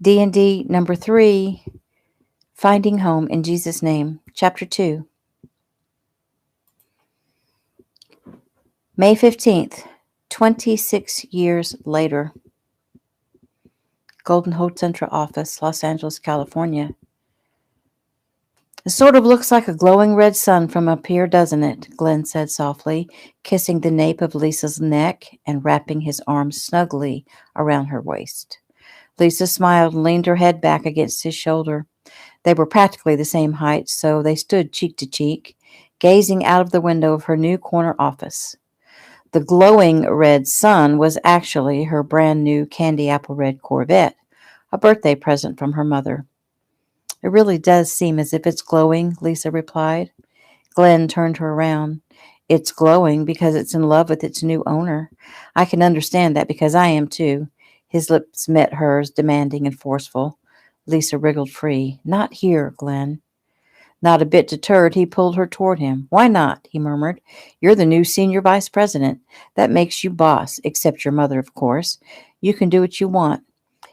D&D number 3, Finding Home in Jesus' Name, Chapter 2. May 15th, 26 years later. Golden Hotel Central Office, Los Angeles, California. It sort of looks like a glowing red sun from up here, doesn't it? Glenn said softly, kissing the nape of Lisa's neck and wrapping his arms snugly around her waist. Lisa smiled and leaned her head back against his shoulder. They were practically the same height, so they stood cheek to cheek, gazing out of the window of her new corner office. The glowing red sun was actually her brand new candy apple red Corvette, a birthday present from her mother. It really does seem as if it's glowing, Lisa replied. Glenn turned her around. It's glowing because it's in love with its new owner. I can understand that because I am too. His lips met hers, demanding and forceful. Lisa wriggled free. Not here, Glenn. Not a bit deterred, he pulled her toward him. Why not? He murmured. You're the new senior vice president. That makes you boss, except your mother, of course. You can do what you want.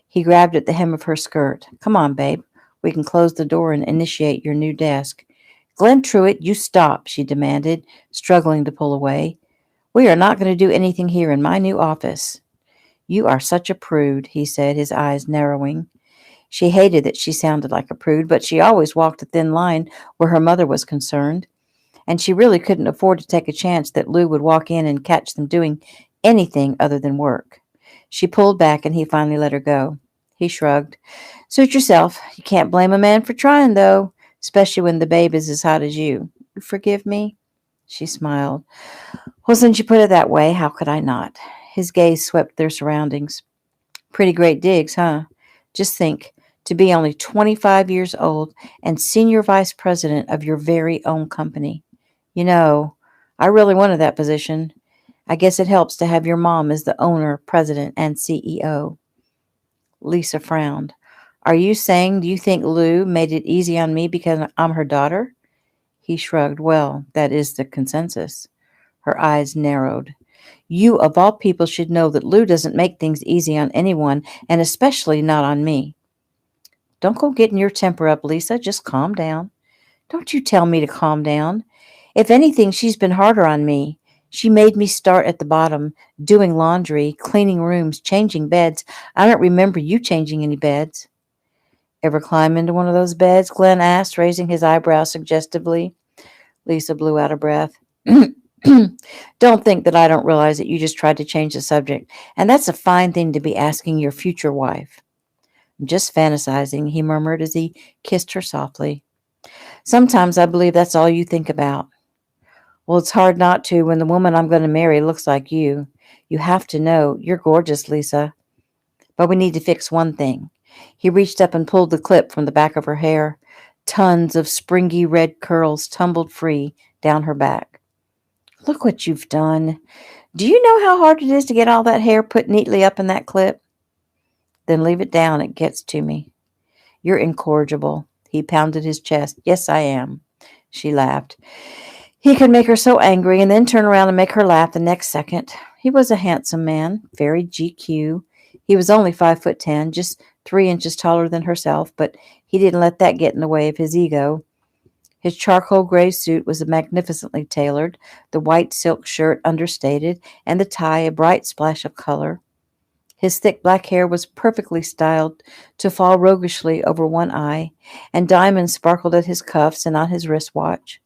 He grabbed at the hem of her skirt. Come on, babe. We can close the door and initiate your new desk. Glenn Truitt, you stop, she demanded, struggling to pull away. We are not going to do anything here in my new office. You are such a prude, he said, his eyes narrowing. She hated that she sounded like a prude, but she always walked a thin line where her mother was concerned, and she really couldn't afford to take a chance that Lou would walk in and catch them doing anything other than work. She pulled back, and he finally let her go. He shrugged. Suit yourself. You can't blame a man for trying, though, especially when the babe is as hot as you. You forgive me? She smiled. Well, since you put it that way, how could I not? His gaze swept their surroundings. Pretty great digs, huh? Just think, to be only 25 years old and senior vice president of your very own company. You know, I really wanted that position. I guess it helps to have your mom as the owner, president, and CEO. Lisa frowned. Are you saying you think Lou made it easy on me because I'm her daughter? He shrugged. Well, that is the consensus. Her eyes narrowed. You, of all people, should know that Lou doesn't make things easy on anyone, and especially not on me. Don't go getting your temper up, Lisa. Just calm down. Don't you tell me to calm down. If anything, she's been harder on me. She made me start at the bottom, doing laundry, cleaning rooms, changing beds. I don't remember you changing any beds. Ever climb into one of those beds? Glenn asked, raising his eyebrows suggestively. Lisa blew out a breath. Don't think that I don't realize that you just tried to change the subject, and that's a fine thing to be asking your future wife. I'm just fantasizing, he murmured as he kissed her softly. Sometimes I believe that's all you think about. Well, it's hard not to when the woman I'm going to marry looks like you. You have to know, you're gorgeous, Lisa. But we need to fix one thing. He reached up and pulled the clip from the back of her hair. Tons of springy red curls tumbled free down her back. Look what you've done. Do you know how hard it is to get all that hair put neatly up in that clip? Then leave it down. It gets to me. You're incorrigible. He pounded his chest. Yes, I am. She laughed. He could make her so angry and then turn around and make her laugh the next second. He was a handsome man, very GQ. He was only 5'10", just 3 inches taller than herself, but he didn't let that get in the way of his ego. His charcoal gray suit was magnificently tailored, the white silk shirt understated, and the tie a bright splash of color. His thick black hair was perfectly styled to fall roguishly over one eye, and diamonds sparkled at his cuffs and on his wristwatch.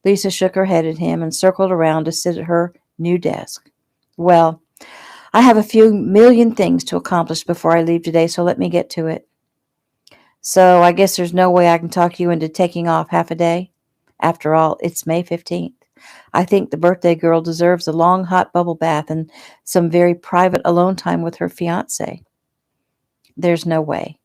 Lisa shook her head at him and circled around to sit at her new desk. Well, I have a few million things to accomplish before I leave today, so let me get to it. So I guess there's no way I can talk you into taking off half a day? After all, it's May 15th. I think the birthday girl deserves a long hot bubble bath and some very private alone time with her fiancé. There's no way.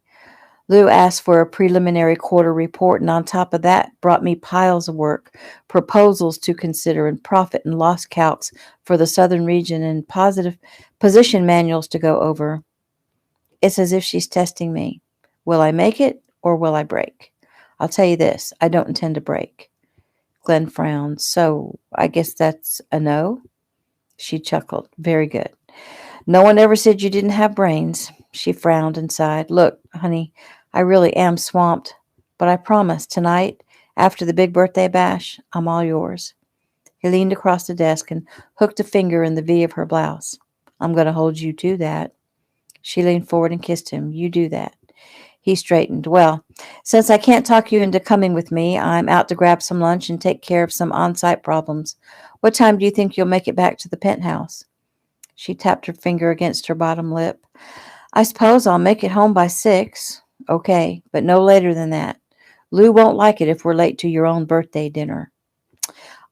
Lou asked for a preliminary quarter report, and on top of that brought me piles of work, proposals to consider, and profit and loss calcs for the southern region, and positive position manuals to go over. It's as if she's testing me. Will I make it, or will I break? I'll tell you this, I don't intend to break. Glenn frowned. So, I guess that's a no? She chuckled. Very good. No one ever said you didn't have brains. She frowned and sighed. Look, honey, I really am swamped, but I promise tonight, after the big birthday bash, I'm all yours. He leaned across the desk and hooked a finger in the V of her blouse. I'm going to hold you to that. She leaned forward and kissed him. You do that. He straightened. Well, since I can't talk you into coming with me, I'm out to grab some lunch and take care of some on-site problems. What time do you think you'll make it back to the penthouse? She tapped her finger against her bottom lip. I suppose I'll make it home by 6. Okay, but no later than that. Lou won't like it if we're late to your own birthday dinner.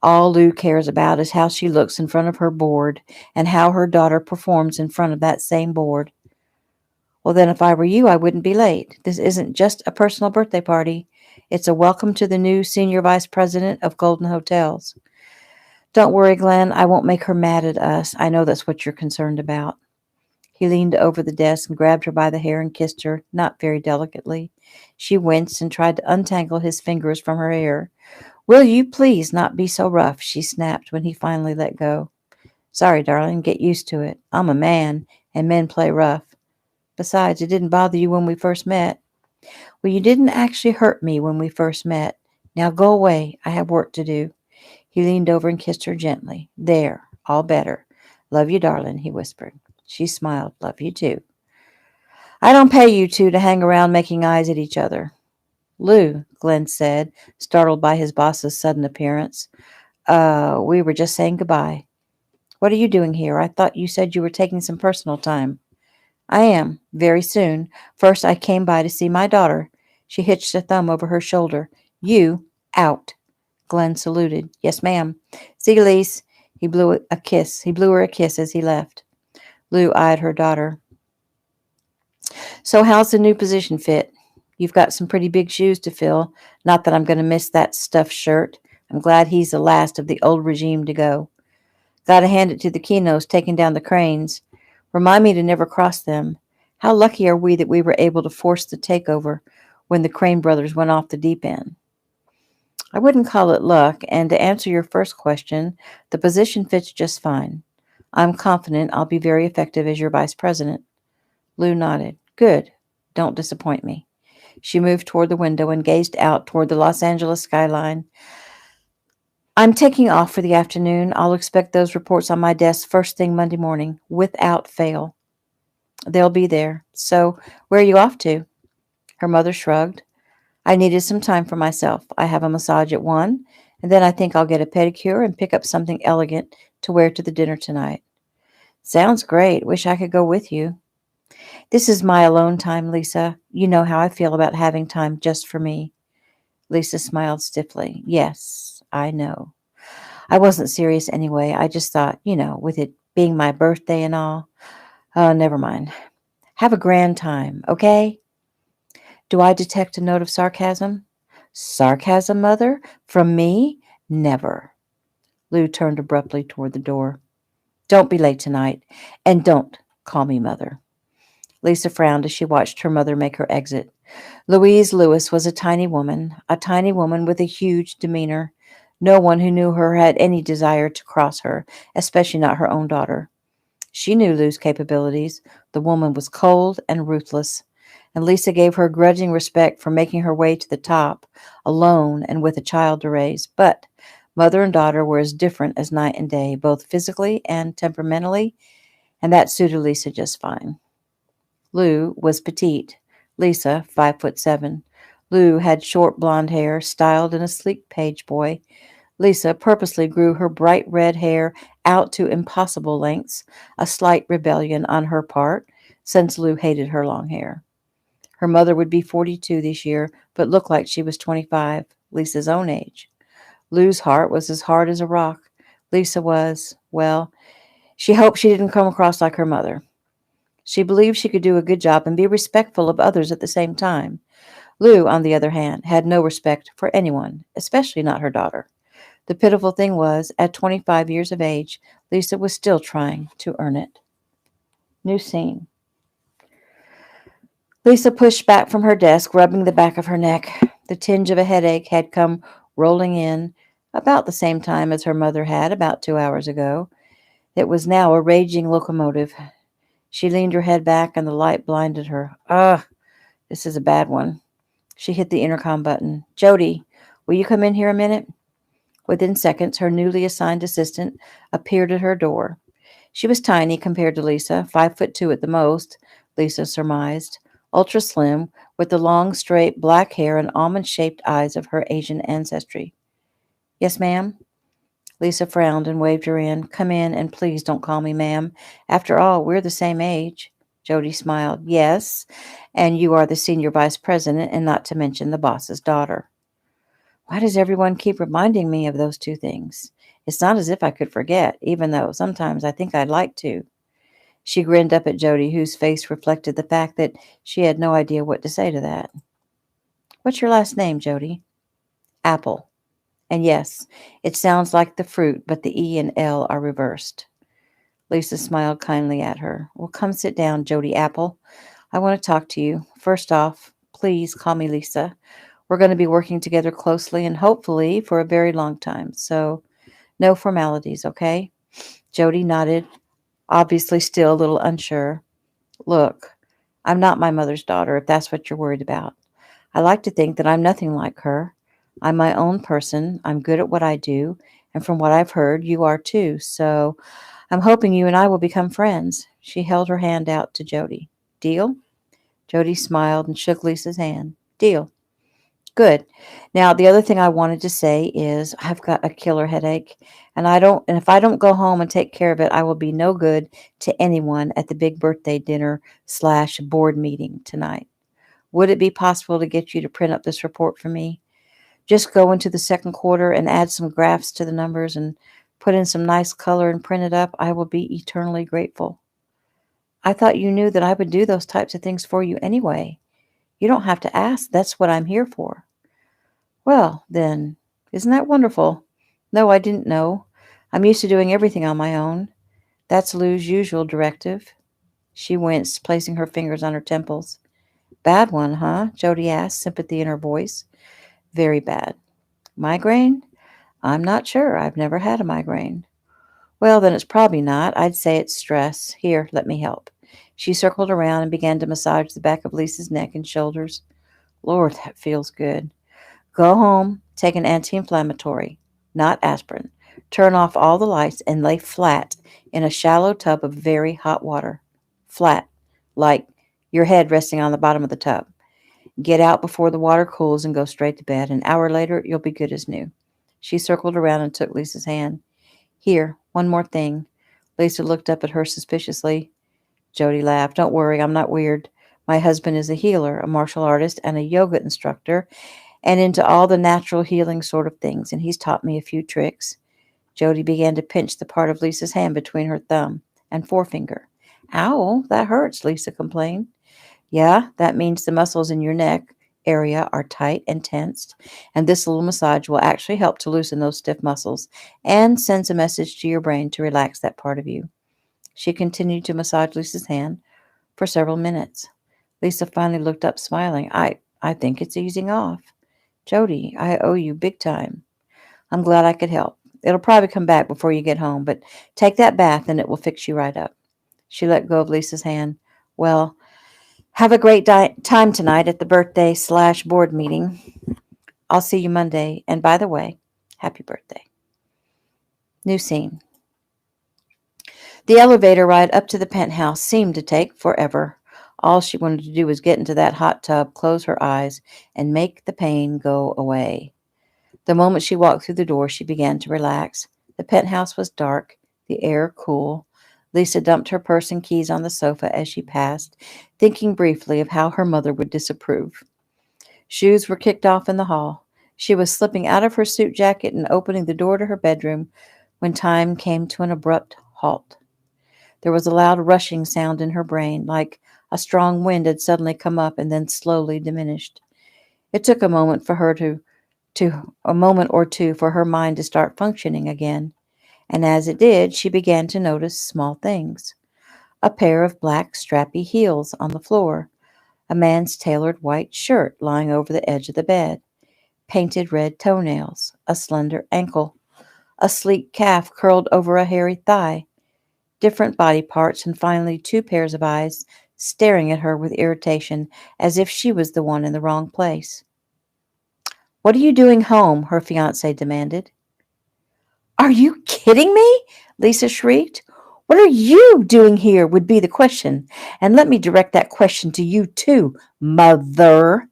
All Lou cares about is how she looks in front of her board and how her daughter performs in front of that same board. Well, then, if I were you, I wouldn't be late. This isn't just a personal birthday party. It's a welcome to the new senior vice president of Golden Hotels. Don't worry, Glenn. I won't make her mad at us. I know that's what you're concerned about. He leaned over the desk and grabbed her by the hair and kissed her, not very delicately. She winced and tried to untangle his fingers from her hair. Will you please not be so rough, she snapped when he finally let go. Sorry, darling. Get used to it. I'm a man, and men play rough. Besides, it didn't bother you when we first met. Well, you didn't actually hurt me when we first met. Now go away. I have work to do. He leaned over and kissed her gently. There, all better. Love you, darling, he whispered. She smiled. Love you, too. I don't pay you two to hang around making eyes at each other. Lou, Glenn said, startled by his boss's sudden appearance. We were just saying goodbye. What are you doing here? I thought you said you were taking some personal time. I am, very soon. First, I came by to see my daughter. She hitched a thumb over her shoulder. You, out. Glenn saluted. Yes, ma'am. See you, Lise. He blew her a kiss as he left. Lou eyed her daughter. So how's the new position fit? You've got some pretty big shoes to fill. Not that I'm going to miss that stuffed shirt. I'm glad he's the last of the old regime to go. Got to hand it to the Kinos taking down the cranes. Remind me to never cross them. How lucky are we that we were able to force the takeover when the Crane brothers went off the deep end? I wouldn't call it luck, and to answer your first question, the position fits just fine. I'm confident I'll be very effective as your vice president. Lou nodded. Good. Don't disappoint me. She moved toward the window and gazed out toward the Los Angeles skyline. I'm taking off for the afternoon. I'll expect those reports on my desk first thing Monday morning, without fail. They'll be there. So, where are you off to? Her mother shrugged. I needed some time for myself. I have a massage at 1, and then I think I'll get a pedicure and pick up something elegant to wear to the dinner tonight. Sounds great. Wish I could go with you. This is my alone time, Lisa. You know how I feel about having time just for me. Lisa smiled stiffly. Yes, I know. I wasn't serious anyway. I just thought, with it being my birthday and all. Oh, never mind. Have a grand time, okay? Do I detect a note of sarcasm? Sarcasm, Mother? From me? Never. Lou turned abruptly toward the door. Don't be late tonight, and don't call me Mother. Lisa frowned as she watched her mother make her exit. Louise Lewis was a tiny woman with a huge demeanor. No one who knew her had any desire to cross her, especially not her own daughter. She knew Lou's capabilities. The woman was cold and ruthless, and Lisa gave her grudging respect for making her way to the top, alone and with a child to raise. But mother and daughter were as different as night and day, both physically and temperamentally, and that suited Lisa just fine. Lou was petite. Lisa, 5'7". Lou had short blonde hair, styled in a sleek page boy. Lisa purposely grew her bright red hair out to impossible lengths, a slight rebellion on her part, since Lou hated her long hair. Her mother would be 42 this year, but looked like she was 25, Lisa's own age. Lou's heart was as hard as a rock. Lisa was, well, she hoped she didn't come across like her mother. She believed she could do a good job and be respectful of others at the same time. Lou, on the other hand, had no respect for anyone, especially not her daughter. The pitiful thing was, at 25 years of age, Lisa was still trying to earn it. New scene. Lisa pushed back from her desk, rubbing the back of her neck. The tinge of a headache had come rolling in about the same time as her mother had, about 2 hours ago. It was now a raging locomotive. She leaned her head back and the light blinded her. Ugh, this is a bad one. She hit the intercom button. Jody, will you come in here a minute? Within seconds, her newly assigned assistant appeared at her door. She was tiny compared to Lisa, 5'2" at the most, Lisa surmised, ultra slim, with the long, straight black hair and almond-shaped eyes of her Asian ancestry. Yes, ma'am? Lisa frowned and waved her in. Come in, and please don't call me ma'am. After all, we're the same age. Jody smiled. Yes, and you are the senior vice president, and not to mention the boss's daughter. Why does everyone keep reminding me of those two things? It's not as if I could forget, even though sometimes I think I'd like to. She grinned up at Jody, whose face reflected the fact that she had no idea what to say to that. What's your last name, Jody? Apple. And yes, it sounds like the fruit, but the E and L are reversed. Lisa smiled kindly at her. Well, come sit down, Jody Apple. I want to talk to you. First off, please call me Lisa. We're going to be working together closely and hopefully for a very long time. So, no formalities, okay? Jody nodded, obviously still a little unsure. Look, I'm not my mother's daughter, if that's what you're worried about. I like to think that I'm nothing like her. I'm my own person. I'm good at what I do. And from what I've heard, you are too. So I'm hoping you and I will become friends. She held her hand out to Jody. Deal? Jody smiled and shook Lisa's hand. Deal. Good. Now, the other thing I wanted to say is I've got a killer headache, and if I don't go home and take care of it, I will be no good to anyone at the big birthday dinner/board meeting tonight. Would it be possible to get you to print up this report for me? Just go into the second quarter and add some graphs to the numbers and put in some nice color and print it up. I will be eternally grateful. I thought you knew that I would do those types of things for you anyway. You don't have to ask. That's what I'm here for. Well, then, isn't that wonderful? No, I didn't know. I'm used to doing everything on my own. That's Lou's usual directive. She winced, placing her fingers on her temples. Bad one, huh? Jody asked, sympathy in her voice. Very bad. Migraine? I'm not sure. I've never had a migraine. Well, then it's probably not. I'd say it's stress. Here, let me help. She circled around and began to massage the back of Lisa's neck and shoulders. Lord, that feels good. Go home, take an anti-inflammatory, not aspirin. Turn off all the lights and lay flat in a shallow tub of very hot water. Flat, like your head resting on the bottom of the tub. Get out before the water cools and go straight to bed. An hour later, you'll be good as new. She circled around and took Lisa's hand. Here, one more thing. Lisa looked up at her suspiciously. Jody laughed. Don't worry, I'm not weird. My husband is a healer, a martial artist, and a yoga instructor, and into all the natural healing sort of things, and he's taught me a few tricks. Jody began to pinch the part of Lisa's hand between her thumb and forefinger. Ow, that hurts, Lisa complained. Yeah, that means the muscles in your neck area are tight and tensed, and this little massage will actually help to loosen those stiff muscles and sends a message to your brain to relax that part of you. She continued to massage Lisa's hand for several minutes. Lisa finally looked up, smiling. I think it's easing off. Jody, I owe you big time. I'm glad I could help. It'll probably come back before you get home, but take that bath and it will fix you right up. She let go of Lisa's hand. Well, have a great time tonight at the birthday/board meeting. I'll see you Monday. And by the way, happy birthday. New scene. The elevator ride up to the penthouse seemed to take forever. All she wanted to do was get into that hot tub, close her eyes, and make the pain go away. The moment she walked through the door, she began to relax. The penthouse was dark, the air cool. Lisa dumped her purse and keys on the sofa as she passed, thinking briefly of how her mother would disapprove. Shoes were kicked off in the hall. She was slipping out of her suit jacket and opening the door to her bedroom when time came to an abrupt halt. There was a loud rushing sound in her brain, like a strong wind had suddenly come up and then slowly diminished. It took a moment or two for her mind to start functioning again, and as it did, she began to notice small things. A pair of black strappy heels on the floor, a man's tailored white shirt lying over the edge of the bed, painted red toenails, a slender ankle, a sleek calf curled over a hairy thigh. different body parts, and finally 2 pairs of eyes staring at her with irritation, as if she was the one in the wrong place. "What are you doing home?" her fiancé demanded. "Are you kidding me?" Lisa shrieked. "What are you doing here would be the question. And let me direct that question to you too, mother."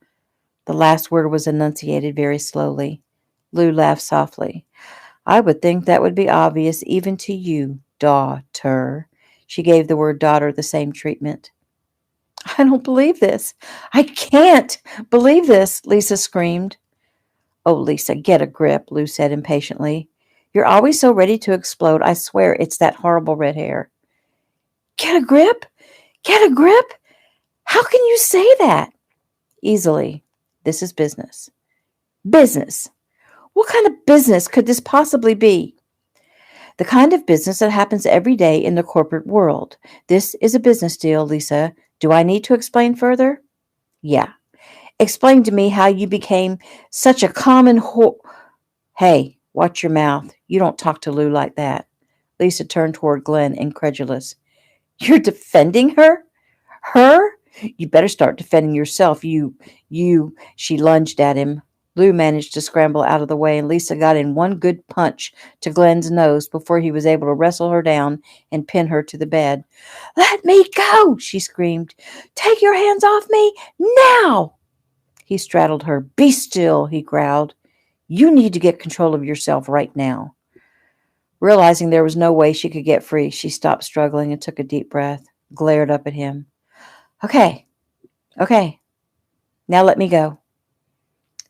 The last word was enunciated very slowly. Lou laughed softly. "I would think that would be obvious even to you, daughter." She gave the word daughter the same treatment. "I don't believe this. I can't believe this," Lisa screamed. "Oh, Lisa, get a grip," Lou said impatiently. "You're always so ready to explode. I swear it's that horrible red hair." "Get a grip? Get a grip? How can you say that?" "Easily. This is business." "Business? What kind of business could this possibly be?" "The kind of business that happens every day in the corporate world. This is a business deal, Lisa. Do I need to explain further?" "Yeah. Explain to me how you became such a common Hey, watch your mouth. You don't talk to Lou like that." Lisa turned toward Glenn, incredulous. "You're defending her? Her? You better start defending yourself. She lunged at him. Lou managed to scramble out of the way, and Lisa got in one good punch to Glenn's nose before he was able to wrestle her down and pin her to the bed. "Let me go!" she screamed. "Take your hands off me now!" He straddled her. "Be still," he growled. "You need to get control of yourself right now." Realizing there was no way she could get free, she stopped struggling and took a deep breath, glared up at him. Okay, now let me go."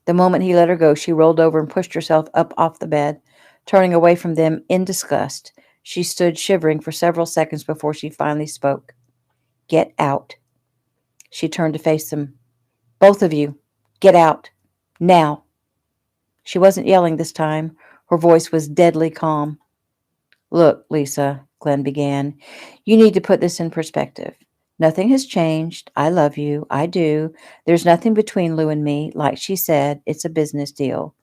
The moment he let her go, she rolled over and pushed herself up off the bed, turning away from them in disgust. She stood shivering for several seconds before she finally spoke. "Get out." She turned to face them. "Both of you, get out. Now." She wasn't yelling this time. Her voice was deadly calm. "Look, Lisa," Glenn began, "you need to put this in perspective. Nothing has changed. I love you. I do. There's nothing between Lou and me. Like she said, it's a business deal."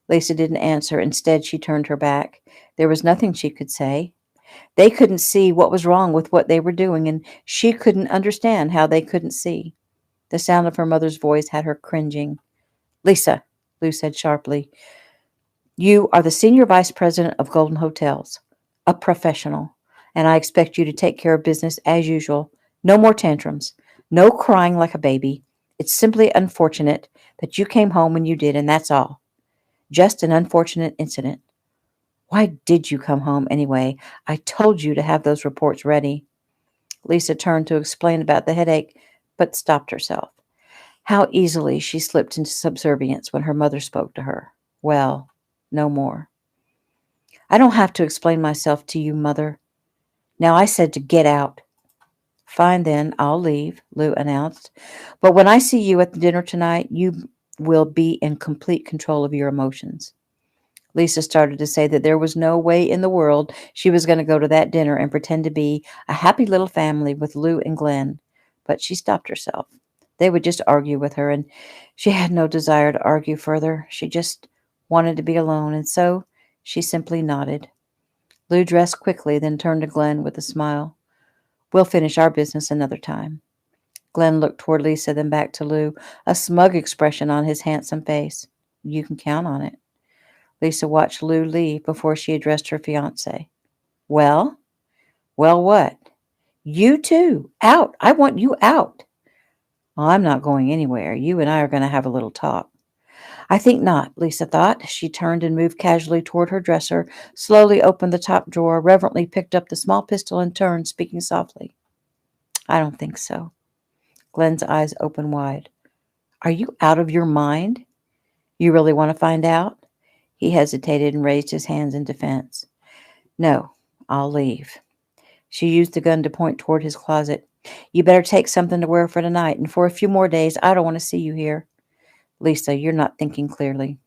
Lisa didn't answer. Instead, she turned her back. There was nothing she could say. They couldn't see what was wrong with what they were doing, and she couldn't understand how they couldn't see. The sound of her mother's voice had her cringing. "Lisa," Lou said sharply, "you are the senior vice president of Golden Hotels, a professional, and I expect you to take care of business as usual. No more tantrums. No crying like a baby. It's simply unfortunate that you came home when you did, and that's all. Just an unfortunate incident. Why did you come home anyway? I told you to have those reports ready." Lisa turned to explain about the headache, but stopped herself. How easily she slipped into subservience when her mother spoke to her. Well, no more. "I don't have to explain myself to you, Mother. Now I said to get out." "Fine then, I'll leave," Lou announced. "But when I see you at the dinner tonight, you will be in complete control of your emotions." Lisa started to say that there was no way in the world she was going to go to that dinner and pretend to be a happy little family with Lou and Glenn, but she stopped herself. They would just argue with her, and she had no desire to argue further. She just wanted to be alone, and so she simply nodded. Lou dressed quickly, then turned to Glenn with a smile. "We'll finish our business another time." Glenn looked toward Lisa, then back to Lou, a smug expression on his handsome face. "You can count on it." Lisa watched Lou leave before she addressed her fiancé. "Well? Well, what?" "You too. Out. I want you out." "Well, I'm not going anywhere. You and I are going to have a little talk." "I think not," Lisa thought. She turned and moved casually toward her dresser, slowly opened the top drawer, reverently picked up the small pistol, and turned, speaking softly. "I don't think so." Glenn's eyes opened wide. "Are you out of your mind? You really want to find out?" He hesitated and raised his hands in defense. "No, I'll leave." She used the gun to point toward his closet. "You better take something to wear for tonight, and for a few more days. I don't want to see you here." "Lisa, you're not thinking clearly."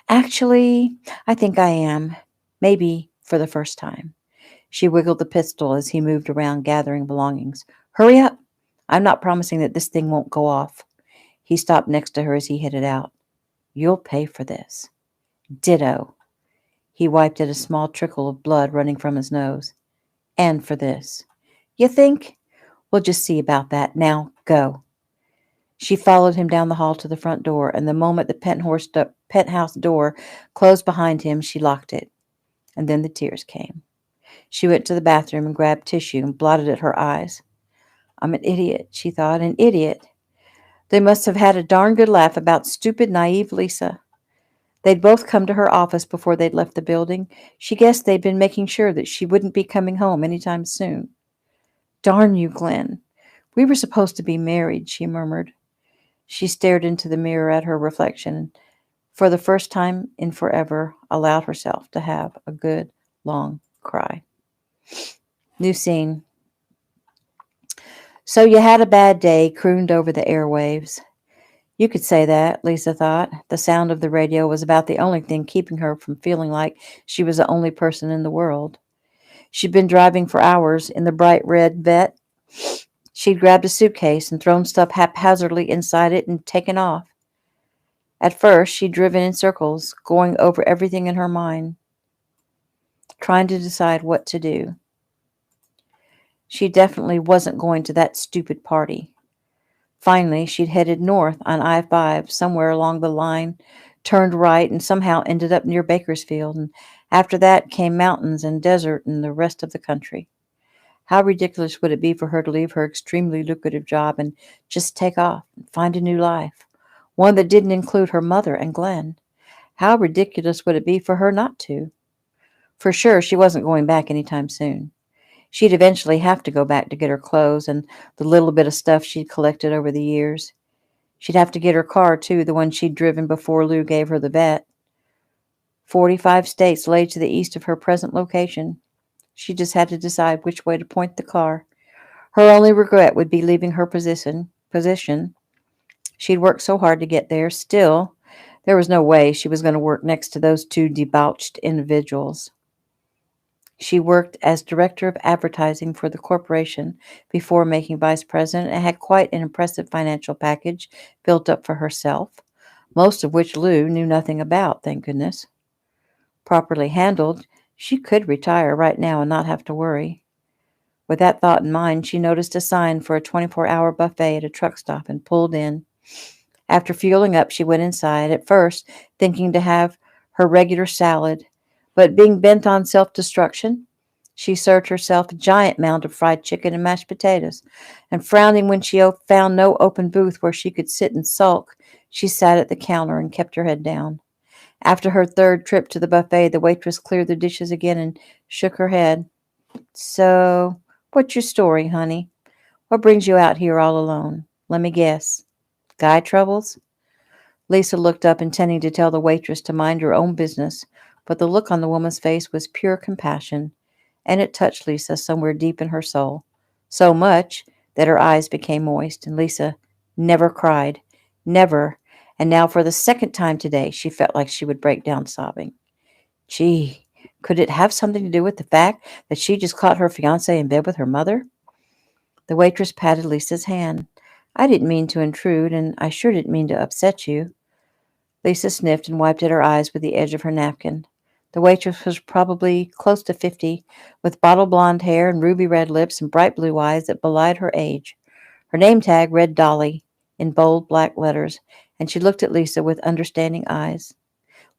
"Actually, I think I am. Maybe for the first time." She wiggled the pistol as he moved around gathering belongings. "Hurry up. I'm not promising that this thing won't go off." He stopped next to her as he headed out. "You'll pay for this." "Ditto." He wiped at a small trickle of blood running from his nose. And for this. You think? We'll just see about that. Now, go. She followed him down the hall to the front door, and the moment the penthouse door closed behind him, she locked it. And then the tears came. She went to the bathroom and grabbed tissue and blotted at her eyes. I'm an idiot, she thought, an idiot. They must have had a darn good laugh about stupid, naive Lisa. They'd both come to her office before they'd left the building. She guessed they'd been making sure that she wouldn't be coming home any time soon. Darn you, Glenn. We were supposed to be married, she murmured. She stared into the mirror at her reflection and, for the first time in forever, allowed herself to have a good, long cry. New scene. So you had a bad day, crooned over the airwaves. You could say that, Lisa thought. The sound of the radio was about the only thing keeping her from feeling like she was the only person in the world. She'd been driving for hours in the bright red Vet. She'd grabbed a suitcase and thrown stuff haphazardly inside it and taken off. At first, she'd driven in circles, going over everything in her mind, trying to decide what to do. She definitely wasn't going to that stupid party. Finally, she'd headed north on I-5, somewhere along the line, turned right, and somehow ended up near Bakersfield, and after that came mountains and desert and the rest of the country. How ridiculous would it be for her to leave her extremely lucrative job and just take off and find a new life, one that didn't include her mother and Glenn? How ridiculous would it be for her not to? For sure, she wasn't going back any time soon. She'd eventually have to go back to get her clothes and the little bit of stuff she'd collected over the years. She'd have to get her car, too, the one she'd driven before Lou gave her the Vet. 45 states lay to the east of her present location. She just had to decide which way to point the car. Her only regret would be leaving her position. She'd worked so hard to get there. Still, there was no way she was going to work next to those two debauched individuals. She worked as director of advertising for the corporation before making vice president and had quite an impressive financial package built up for herself, most of which Lou knew nothing about, thank goodness. Properly handled, she could retire right now and not have to worry. With that thought in mind, she noticed a sign for a 24-hour buffet at a truck stop and pulled in. After fueling up, she went inside, at first thinking to have her regular salad, but being bent on self-destruction, she served herself a giant mound of fried chicken and mashed potatoes, and frowning when she found no open booth where she could sit and sulk, she sat at the counter and kept her head down. After her third trip to the buffet, the waitress cleared the dishes again and shook her head. So, what's your story, honey? What brings you out here all alone? Let me guess. Guy troubles? Lisa looked up, intending to tell the waitress to mind her own business, but the look on the woman's face was pure compassion, and it touched Lisa somewhere deep in her soul, so much that her eyes became moist, and Lisa never cried, never, and now for the second time today she felt like she would break down sobbing. Gee, could it have something to do with the fact that she just caught her fiancé in bed with her mother? The waitress patted Lisa's hand. I didn't mean to intrude, and I sure didn't mean to upset you. Lisa sniffed and wiped at her eyes with the edge of her napkin. The waitress was probably close to 50, with bottle blonde hair and ruby red lips and bright blue eyes that belied her age. Her name tag read Dolly in bold black letters, and she looked at Lisa with understanding eyes.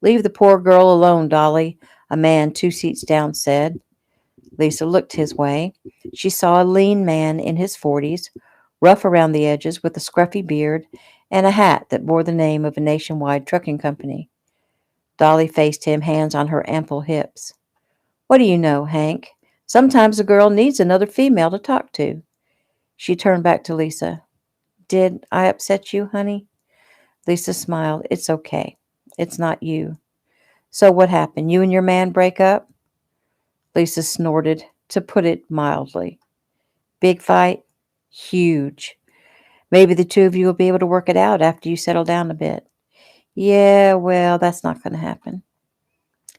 Leave the poor girl alone, Dolly, a man 2 seats down said. Lisa looked his way. She saw a lean man in his 40s, rough around the edges, with a scruffy beard and a hat that bore the name of a nationwide trucking company. Dolly faced him, hands on her ample hips. What do you know, Hank? Sometimes a girl needs another female to talk to. She turned back to Lisa. Did I upset you, honey? Lisa smiled. It's okay. It's not you. So what happened? You and your man break up? Lisa snorted, to put it mildly. Big fight? Huge. Maybe the two of you will be able to work it out after you settle down a bit. Yeah, well, that's not going to happen.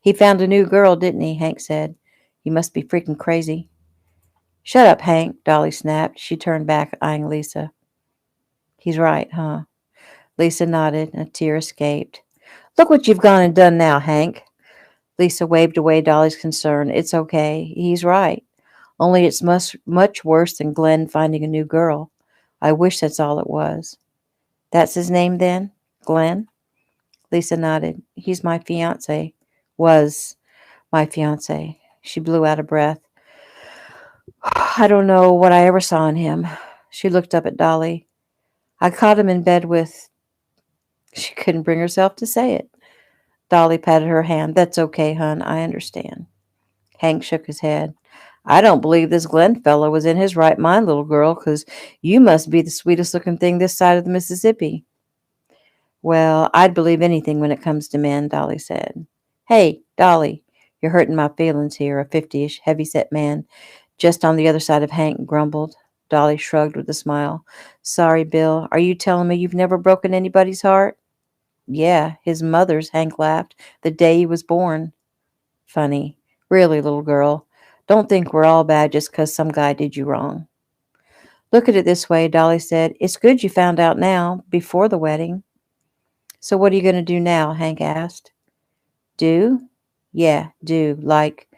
He found a new girl, didn't he? Hank said. You must be freaking crazy. Shut up, Hank, Dolly snapped. She turned back, eyeing Lisa. He's right, huh? Lisa nodded, and a tear escaped. Look what you've gone and done now, Hank. Lisa waved away Dolly's concern. It's okay. He's right. Only it's much worse than Glenn finding a new girl. I wish that's all it was. That's his name then? Glenn? Lisa nodded. He's my fiance. Was my fiance. She blew out a breath. I don't know what I ever saw in him. She looked up at Dolly. I caught him in bed with. She couldn't bring herself to say it. Dolly patted her hand. That's okay, hon. I understand. Hank shook his head. I don't believe this Glenn fellow was in his right mind, little girl, 'cause you must be the sweetest looking thing this side of the Mississippi. Well, I'd believe anything when it comes to men, Dolly said. Hey, Dolly, you're hurting my feelings here, a 50-ish, heavy-set man just on the other side of Hank grumbled. Dolly shrugged with a smile. Sorry, Bill. Are you telling me you've never broken anybody's heart? Yeah, his mother's, Hank laughed, the day he was born. Funny. Really, little girl. Don't think we're all bad just 'cause some guy did you wrong. Look at it this way, Dolly said. It's good you found out now, before the wedding. So what are you going to do now? Hank asked. Do? Yeah, do. Like,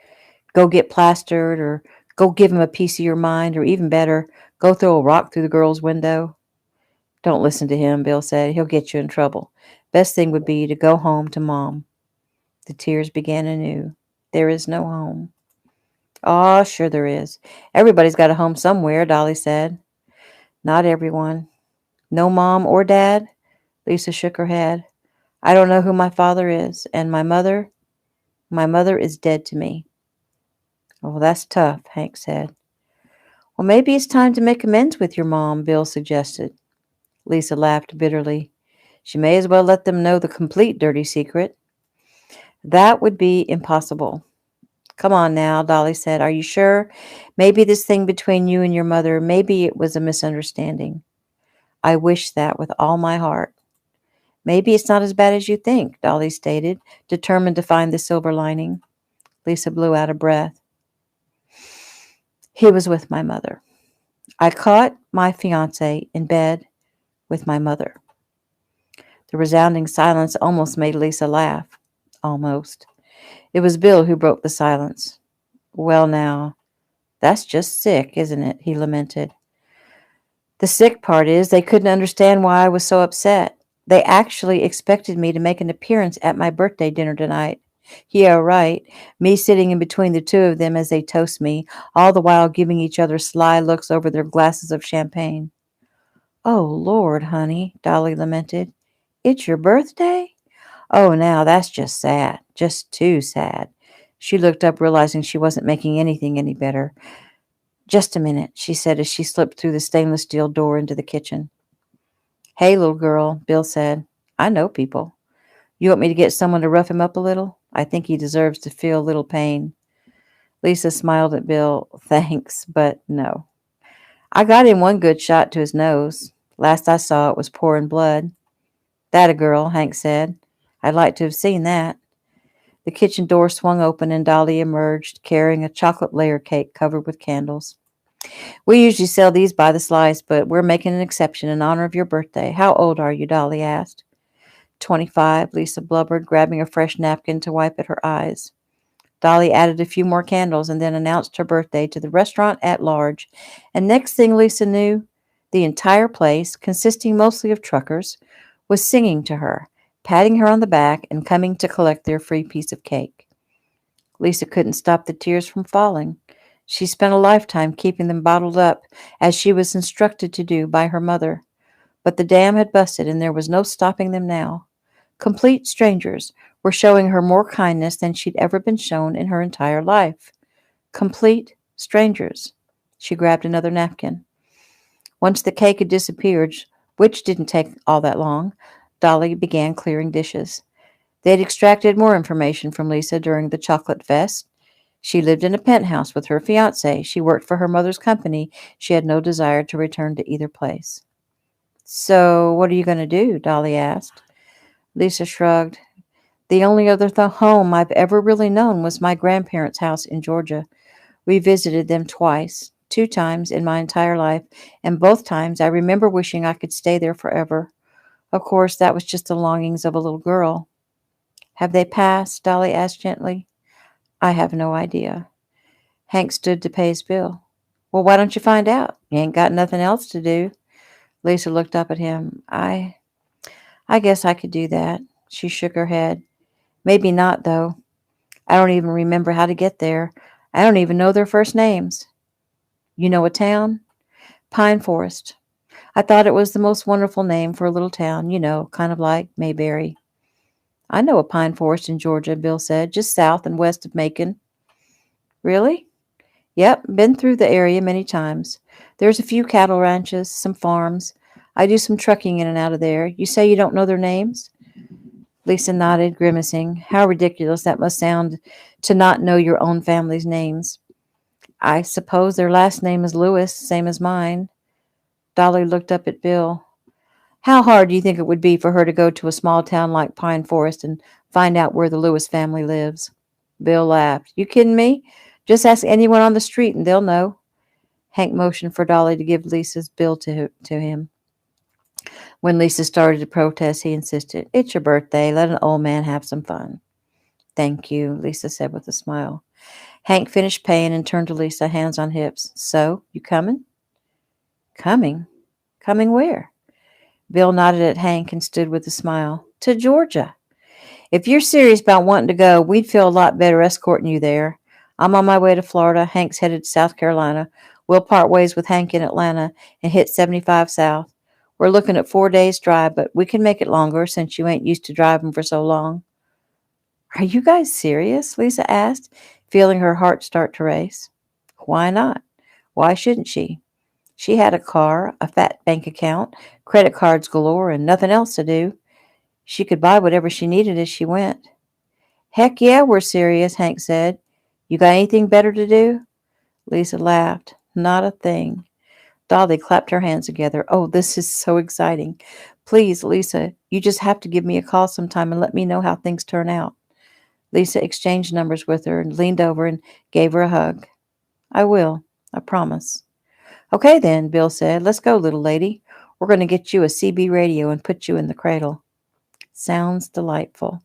go get plastered, or go give him a piece of your mind, or even better, go throw a rock through the girl's window. Don't listen to him, Bill said. He'll get you in trouble. Best thing would be to go home to Mom. The tears began anew. There is no home. Aw, sure there is. Everybody's got a home somewhere, Dolly said. Not everyone. No mom or dad? Lisa shook her head. I don't know who my father is, and my mother is dead to me. Oh, that's tough, Hank said. Well, maybe it's time to make amends with your mom, Bill suggested. Lisa laughed bitterly. She may as well let them know the complete dirty secret. That would be impossible. Come on now, Dolly said. Are you sure? Maybe this thing between you and your mother, maybe it was a misunderstanding. I wish that with all my heart. Maybe it's not as bad as you think, Dolly stated, determined to find the silver lining. Lisa blew out a breath. He was with my mother. I caught my fiancé in bed with my mother. The resounding silence almost made Lisa laugh. Almost. It was Bill who broke the silence. Well, now, that's just sick, isn't it? He lamented. The sick part is they couldn't understand why I was so upset. They actually expected me to make an appearance at my birthday dinner tonight. Yeah, right. Me sitting in between the two of them as they toast me, all the while giving each other sly looks over their glasses of champagne. Oh, Lord, honey, Dolly lamented. It's your birthday? Oh, now that's just sad. Just too sad. She looked up, realizing she wasn't making anything any better. Just a minute, she said as she slipped through the stainless steel door into the kitchen. Hey, little girl, Bill said. I know people. You want me to get someone to rough him up a little? I think he deserves to feel a little pain. Lisa smiled at Bill. Thanks, but no. I got him one good shot to his nose. Last I saw it was pouring blood. That a girl, Hank said. I'd like to have seen that. The kitchen door swung open and Dolly emerged, carrying a chocolate layer cake covered with candles. We usually sell these by the slice, but we're making an exception in honor of your birthday. How old are you? Dolly asked. 25, Lisa blubbered, grabbing a fresh napkin to wipe at her eyes. Dolly added a few more candles and then announced her birthday to the restaurant at large. And next thing Lisa knew, the entire place, consisting mostly of truckers, was singing to her, patting her on the back, and coming to collect their free piece of cake. Lisa couldn't stop the tears from falling. She spent a lifetime keeping them bottled up, as she was instructed to do by her mother. But the dam had busted, and there was no stopping them now. Complete strangers were showing her more kindness than she'd ever been shown in her entire life. Complete strangers. She grabbed another napkin. Once the cake had disappeared, which didn't take all that long, Dolly began clearing dishes. They had extracted more information from Lisa during the chocolate fest. She lived in a penthouse with her fiancé. She worked for her mother's company. She had no desire to return to either place. So, what are you going to do? Dolly asked. Lisa shrugged. The only other home I've ever really known was my grandparents' house in Georgia. We visited them twice, 2 times in my entire life, and both times I remember wishing I could stay there forever. Of course, that was just the longings of a little girl. Have they passed? Dolly asked gently. I have no idea. Hank stood to pay his bill. Well, why don't you find out? You ain't got nothing else to do. Lisa looked up at him. I guess I could do that. She shook her head. Maybe not, though. I don't even remember how to get there. I don't even know their first names. You know a town? Pine Forest. I thought it was the most wonderful name for a little town, kind of like Mayberry. I know a pine forest in Georgia, Bill said, just south and west of Macon. Really? Yep, been through the area many times. There's a few cattle ranches, some farms. I do some trucking in and out of there. You say you don't know their names? Lisa nodded, grimacing. How ridiculous that must sound to not know your own family's names. I suppose their last name is Lewis, same as mine. Dolly looked up at Bill. How hard do you think it would be for her to go to a small town like Pine Forest and find out where the Lewis family lives? Bill laughed. You kidding me? Just ask anyone on the street and they'll know. Hank motioned for Dolly to give Lisa's bill to him. When Lisa started to protest, he insisted, It's your birthday. Let an old man have some fun. Thank you, Lisa said with a smile. Hank finished paying and turned to Lisa, hands on hips. So, you coming? Coming? Coming where? Bill nodded at Hank and stood with a smile. To Georgia. If you're serious about wanting to go, we'd feel a lot better escorting you there. I'm on my way to Florida. Hank's headed to South Carolina. We'll part ways with Hank in Atlanta and hit 75 South. We're looking at 4 days drive, but we can make it longer since you ain't used to driving for so long. Are you guys serious? Lisa asked, feeling her heart start to race. Why not? Why shouldn't she? She had a car, a fat bank account, credit cards galore, and nothing else to do. She could buy whatever she needed as she went. Heck yeah, we're serious, Hank said. You got anything better to do? Lisa laughed. Not a thing. Dolly clapped her hands together. Oh, this is so exciting. Please, Lisa, you just have to give me a call sometime and let me know how things turn out. Lisa exchanged numbers with her and leaned over and gave her a hug. I will. I promise. Okay then, Bill said. Let's go, little lady. We're going to get you a CB radio and put you in the cradle. Sounds delightful.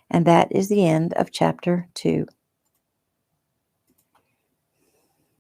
And that is the end of chapter 2.